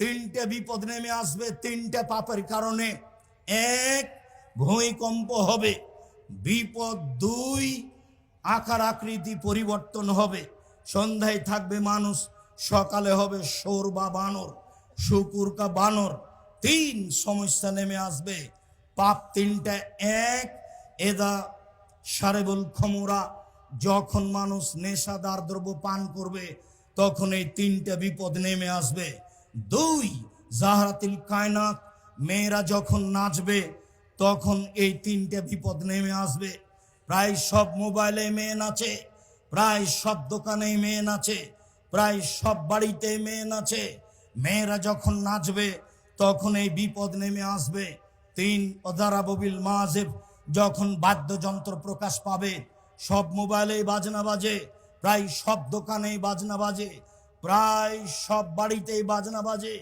তিনটে বিপদ নেমে আসবে তিনটে পাপের কারণে। এক, ভূমিকম্প হবে। বিপদ দুই, আকার আকৃতি পরিবর্তন হবে। সন্ধ্যায় থাকবে মানুষ, সকালে হবে শোর বা বানর, শুকুর কা বানর। তিন সমস্যা নেমে আসবে। পাপ তিনটা। এক, এদা সারেবুল খমুরা, যখন মানুষ নেশাদার দ্রব্য পান করবে তখন এই তিনটা বিপদ নেমে আসবে। দুই, জাহরাতিল কায়নাত, মেয়েরা যখন নাচবে তখন এই তিনটে বিপদ নেমে আসবে। প্রায় সব মোবাইলে মেয়ে নাচে, প্রায় সব দোকানে মেয়ে নাচে, প্রায় সব বাড়িতে মেয়ে নাচে। মেয়েরা যখন নাচবে তখন এই বিপদ নেমে আসবে। তিন, অদারাবিল মাজেব, যখন বাদ্যযন্ত্র প্রকাশ পাবে, সব মোবাইলে বাজনা বাজে, প্রায় সব দোকানে বাজনা বাজে, প্রায় সব বাড়িতেই বাজনা বাজে,